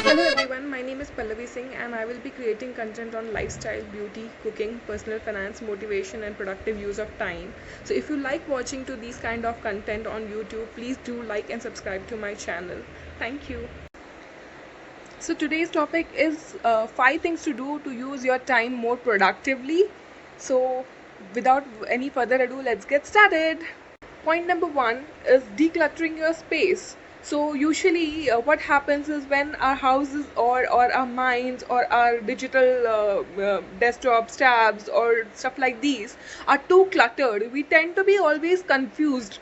Hello everyone, my name is Pallavi Singh and I will be creating content on lifestyle, beauty, cooking, personal finance, motivation and productive use of time. So if you like watching to these kind of content on YouTube, please do like and subscribe to my channel. Thank you. So today's topic is 5 things to do to use your time more productively. So without any further ado, let's get started. Point number 1 is decluttering your space. So usually what happens is when our houses or our minds or our digital desktops, tabs or stuff like these are too cluttered, we tend to be always confused.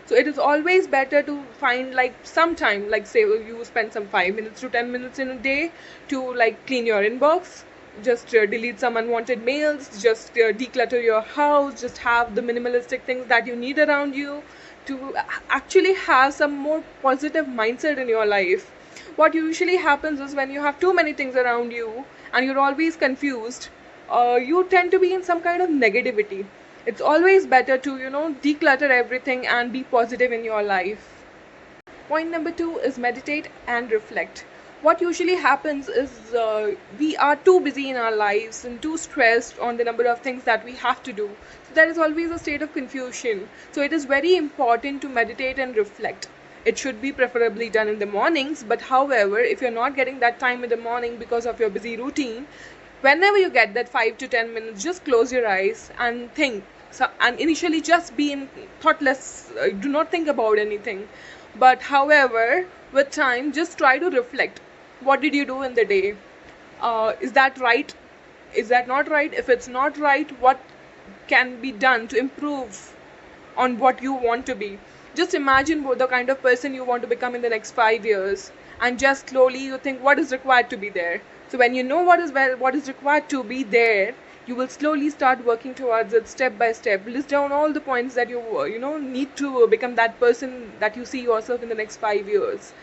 So it is always better to find like some time, like say you spend some 5 minutes to 10 minutes in a day to like clean your inbox, just delete some unwanted mails, just declutter your house, just have the minimalistic things that you need around you to actually have some more positive mindset in your life. What usually happens is when you have too many things around you and you're always confused, you tend to be in some kind of negativity. It's always better to declutter everything and be positive in your life. Point number 2 is meditate and reflect. What usually happens is we are too busy in our lives and too stressed on the number of things that we have to do. So there is always a state of confusion. So it is very important to meditate and reflect. It should be preferably done in the mornings, but however, if you're not getting that time in the morning because of your busy routine, whenever you get that 5 to 10 minutes, just close your eyes and think. So, and initially just be in thoughtless, do not think about anything. But however, with time, just try to reflect. What did you do in the day? Is that right? Is that not right? If it's not right, what can be done to improve on what you want to be? Just imagine the kind of person you want to become in the next 5 years, and just slowly you think what is required to be there. So when you know what is required to be there, you will slowly start working towards it step by step. List down all the points that you need to become that person that you see yourself in the next 5 years.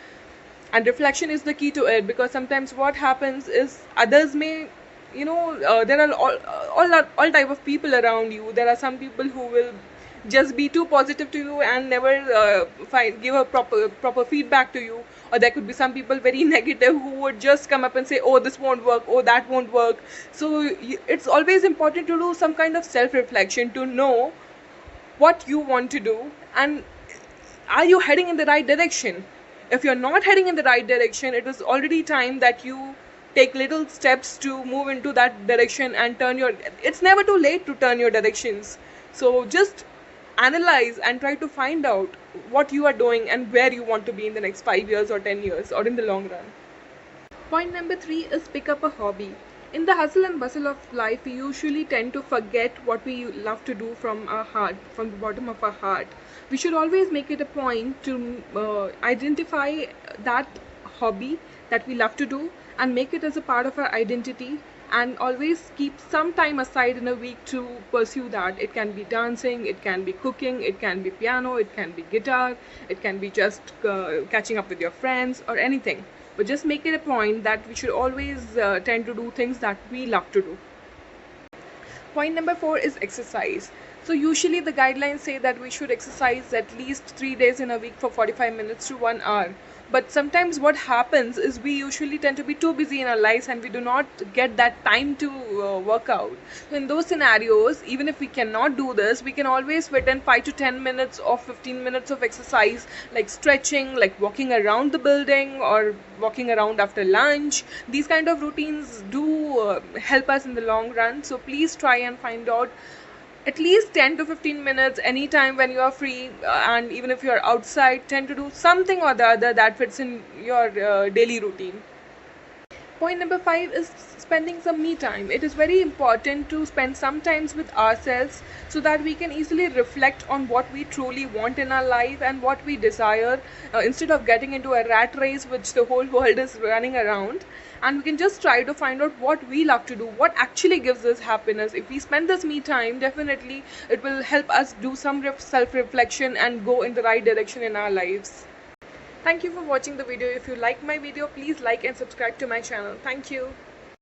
And reflection is the key to it, because sometimes what happens is others may there are all type of people around you. There are some people who will just be too positive to you and never give a proper feedback to you, or there could be some people very negative who would just come up and say, oh, this won't work, oh, that won't work. So it's always important to do some kind of self reflection to know what you want to do, and are you heading in the right direction. If you're not heading in the right direction, it is already time that you take little steps to move into that direction and it's never too late to turn your directions. So just analyze and try to find out what you are doing and where you want to be in the next 5 years or 10 years or in the long run. Point number 3 is pick up a hobby. In the hustle and bustle of life, we usually tend to forget what we love to do from our heart, from the bottom of our heart. We should always make it a point to identify that hobby that we love to do and make it as a part of our identity, and always keep some time aside in a week to pursue that. It can be dancing, it can be cooking, it can be piano, it can be guitar, it can be just catching up with your friends or anything. But just make it a point that we should always tend to do things that we love to do. Point number 4 is exercise. So usually the guidelines say that we should exercise at least 3 days in a week for 45 minutes to 1 hour. But sometimes what happens is we usually tend to be too busy in our lives and we do not get that time to work out. So in those scenarios, even if we cannot do this, we can always fit in 5 to 10 minutes or 15 minutes of exercise, like stretching, like walking around the building or walking around after lunch. These kind of routines do help us in the long run. So please try and find out at least 10 to 15 minutes anytime when you are free, and even if you are outside, tend to do something or the other that fits in your daily routine. Point number 5 is spending some me time. It is very important to spend some time with ourselves so that we can easily reflect on what we truly want in our life and what we desire, instead of getting into a rat race which the whole world is running around. And we can just try to find out what we love to do, what actually gives us happiness. If we spend this me time, definitely it will help us do some self-reflection and go in the right direction in our lives. Thank you for watching the video. If you like my video, please like and subscribe to my channel. Thank you.